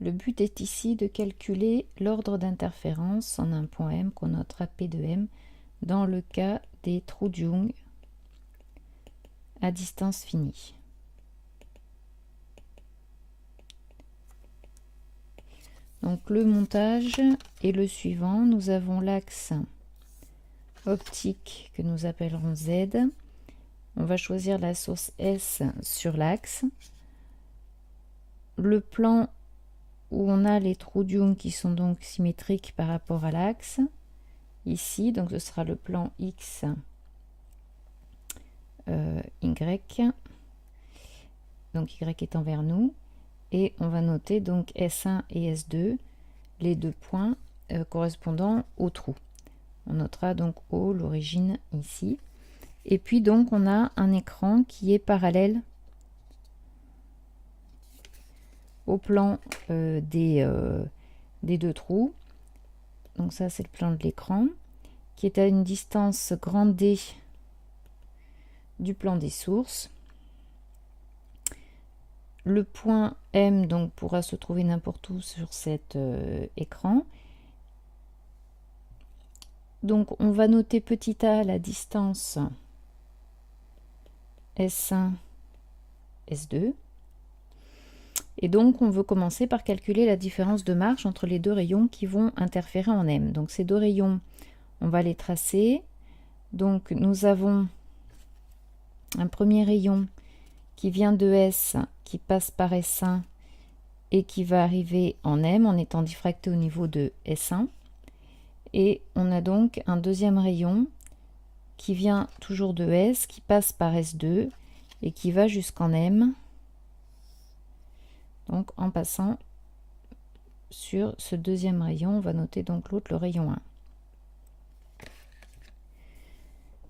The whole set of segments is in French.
Le but est ici de calculer l'ordre d'interférence en un point M qu'on notera P de M dans le cas des trous de Young à distance finie. Donc le montage est le suivant. Nous avons l'axe optique que nous appellerons Z. On va choisir la source S sur l'axe. Le plan où on a les trous de Young qui sont donc symétriques par rapport à l'axe. Ici, donc ce sera le plan X, Y. Donc Y étant vers nous. Et on va noter donc S1 et S2, les deux points correspondant au trou. On notera donc O, l'origine ici. Et puis donc on a un écran qui est parallèle au plan des deux trous. Donc ça c'est le plan de l'écran qui est à une distance grand D du plan des sources. Le point M donc pourra se trouver n'importe où sur cet écran. Donc on va noter petit a la distance S1, S2. Et donc on veut commencer par calculer la différence de marche entre les deux rayons qui vont interférer en M. Donc ces deux rayons, on va les tracer. Donc nous avons un premier rayon qui vient de S, qui passe par S1 et qui va arriver en M en étant diffracté au niveau de S1. Et on a donc un deuxième rayon qui vient toujours de S, qui passe par S2 et qui va jusqu'en M. Donc en passant sur ce deuxième rayon, on va noter donc l'autre, le rayon 1.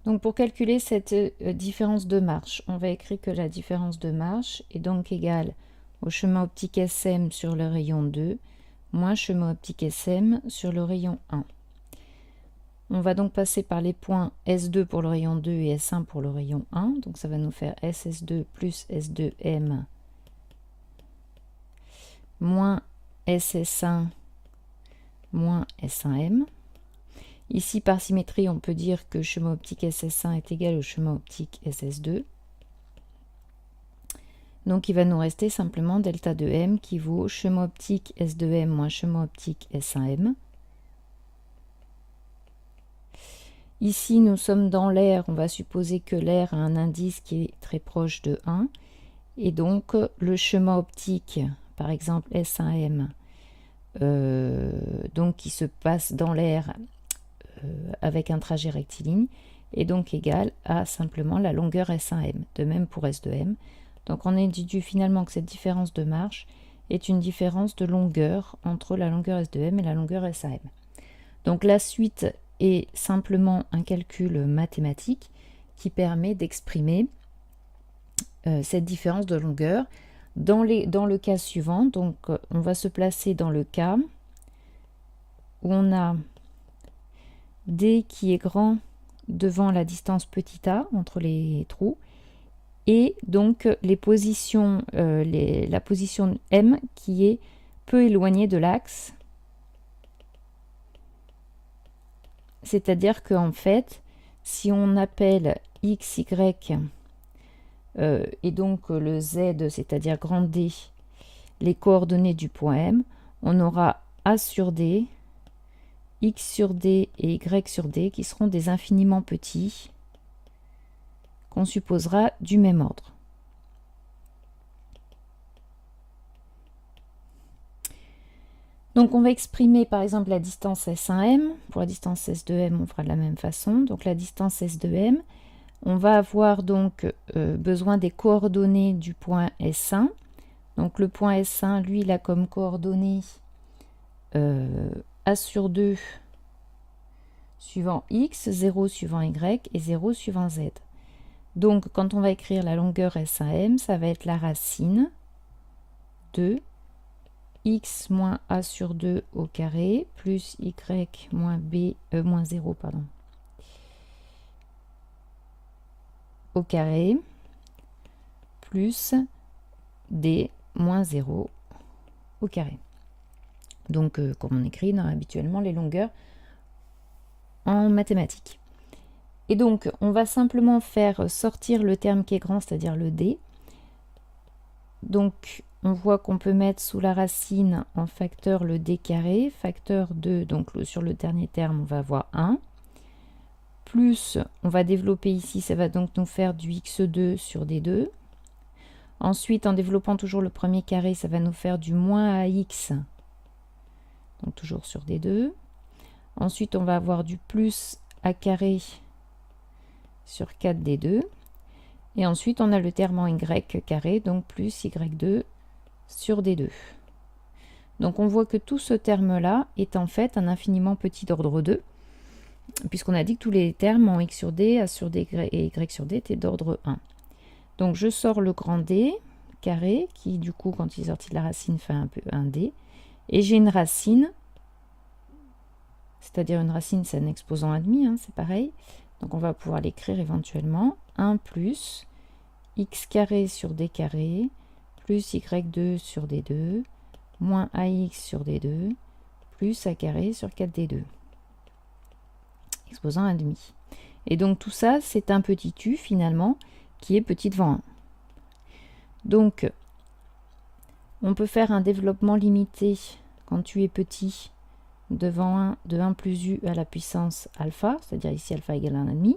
Donc pour calculer cette différence de marche, on va écrire que la différence de marche est donc égale au chemin optique SM sur le rayon 2 moins chemin optique SM sur le rayon 1. On va donc passer par les points S2 pour le rayon 2 et S1 pour le rayon 1. Donc ça va nous faire SS2 plus S2M moins SS1 moins S1M. Ici, par symétrie, on peut dire que chemin optique SS1 est égal au chemin optique SS2. Donc, il va nous rester simplement delta de M qui vaut chemin optique S2M moins chemin optique S1M. Ici, nous sommes dans l'air. On va supposer que l'air a un indice qui est très proche de 1. Et donc, le chemin optique, par exemple S1M, donc qui se passe dans l'air avec un trajet rectiligne, est donc égal à simplement la longueur S1M. De même pour S2M. Donc on déduit finalement que cette différence de marche est une différence de longueur entre la longueur S2M et la longueur S1M. Donc la suite est simplement un calcul mathématique qui permet d'exprimer cette différence de longueur. Dans le cas suivant, donc on va se placer dans le cas où on a D qui est grand devant la distance petit a entre les trous et donc les positions, la position M qui est peu éloignée de l'axe. C'est-à-dire qu'en fait, si on appelle X, Y et donc le Z, c'est-à-dire grand D, les coordonnées du point M, on aura A sur D, X sur D et Y sur D qui seront des infiniment petits qu'on supposera du même ordre. Donc on va exprimer par exemple la distance S1M. Pour la distance S2M, on fera de la même façon. Donc la distance S2M, on va avoir donc besoin des coordonnées du point S1. Donc le point S1, lui, il a comme coordonnées A sur 2 suivant X, 0 suivant Y et 0 suivant Z. Donc quand on va écrire la longueur S1M, ça va être la racine de X moins A sur 2 au carré plus Y moins moins 0 pardon, au carré plus D moins 0 au carré. Donc, comme on écrit habituellement les longueurs en mathématiques. Et donc, on va simplement faire sortir le terme qui est grand, c'est-à-dire le D. Donc, on voit qu'on peut mettre sous la racine en facteur le D carré, facteur 2, donc sur le dernier terme, on va avoir 1. Plus, on va développer ici, ça va donc nous faire du x2 sur D2. Ensuite, en développant toujours le premier carré, ça va nous faire du moins AX, donc toujours sur D2. Ensuite, on va avoir du plus A carré sur 4D2. Et ensuite, on a le terme en Y carré, donc plus Y2 sur D2. Donc, on voit que tout ce terme-là est en fait un infiniment petit d'ordre 2, puisqu'on a dit que tous les termes en X sur D, A sur D et Y sur D étaient d'ordre 1. Donc, je sors le grand D carré, qui du coup, quand il est sorti de la racine, fait un peu un D. Et j'ai une racine, c'est-à-dire une racine, c'est un exposant à demi, hein, c'est pareil. Donc, on va pouvoir l'écrire éventuellement. 1 plus x carré sur d carré plus y2 sur d2 moins ax sur d2 plus a carré sur 4d2. Exposant à demi. Et donc, tout ça, c'est un petit u, finalement, qui est petit devant 1. Donc, on peut faire un développement limité quand u est petit devant 1 de 1 plus u à la puissance alpha, c'est-à-dire ici alpha égale 1,5.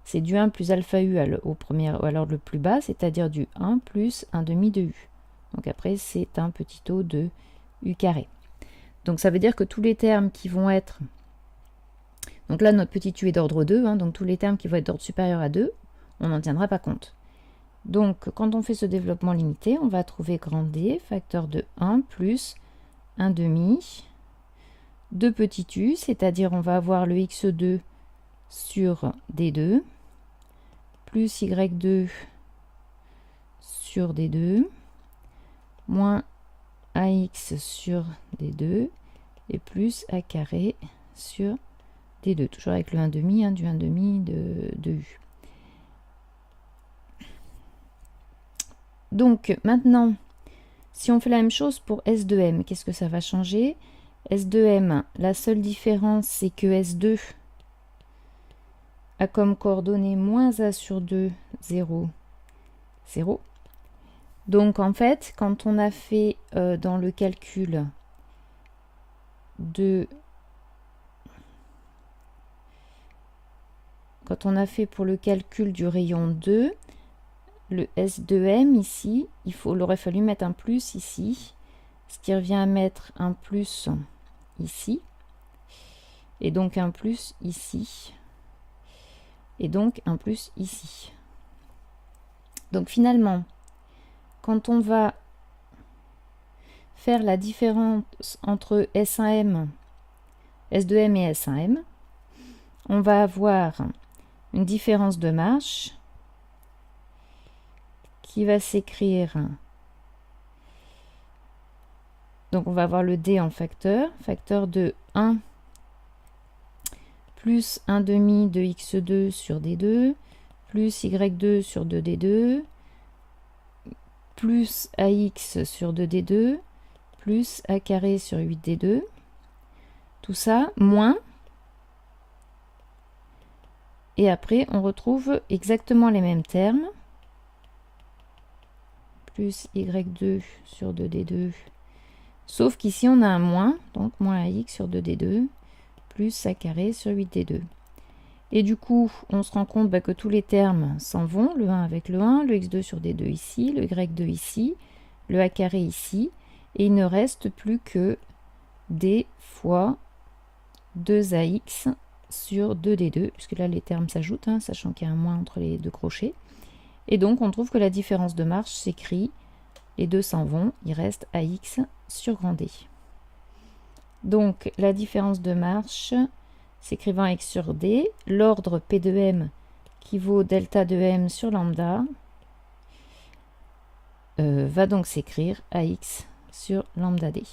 C'est du 1 plus alpha u à l'ordre le plus bas, c'est-à-dire du 1 plus 1 demi de u. Donc après, c'est un petit o de u carré. Donc ça veut dire que tous les termes qui vont être... Donc là, notre petit u est d'ordre 2, hein, donc tous les termes qui vont être d'ordre supérieur à 2, on n'en tiendra pas compte. Donc, quand on fait ce développement limité, on va trouver grand D, facteur de 1 plus 1 demi de petit u, c'est-à-dire on va avoir le x2 sur D2, plus y2 sur D2, moins ax sur D2, et plus a carré sur D2, toujours avec le 1 demi, hein, du 1 demi de u. Donc maintenant, si on fait la même chose pour S de M, qu'est-ce que ça va changer? S de M, la seule différence, c'est que S2 a comme coordonnée moins A sur 2, 0, 0. Donc en fait, quand on a fait dans le calcul de... Quand on a fait pour le calcul du rayon 2, le S de M ici, il aurait fallu mettre un plus ici, ce qui revient à mettre un plus ici, et donc un plus ici, et donc un plus ici. Donc finalement, quand on va faire la différence entre S1M, S2M et S1M, on va avoir une différence de marche qui va s'écrire, donc on va avoir le D en facteur de 1 plus 1 demi de x2 sur d2, plus y2 sur 2d2, plus ax sur 2d2, plus a carré sur 8d2, tout ça, moins, et après on retrouve exactement les mêmes termes, plus y2 sur 2d2, sauf qu'ici on a un moins, donc moins ax sur 2d2, plus a carré sur 8d2. Et du coup, on se rend compte que tous les termes s'en vont, le 1 avec le 1, le x2 sur d2 ici, le y2 ici, le a carré ici, et il ne reste plus que d fois 2ax sur 2d2, puisque là les termes s'ajoutent, hein, sachant qu'il y a un moins entre les deux crochets. Et donc on trouve que la différence de marche s'écrit, les deux s'en vont, il reste ax sur grand D. Donc la différence de marche s'écrivant x sur d, l'ordre P de M qui vaut delta de M sur lambda va donc s'écrire ax sur lambda D.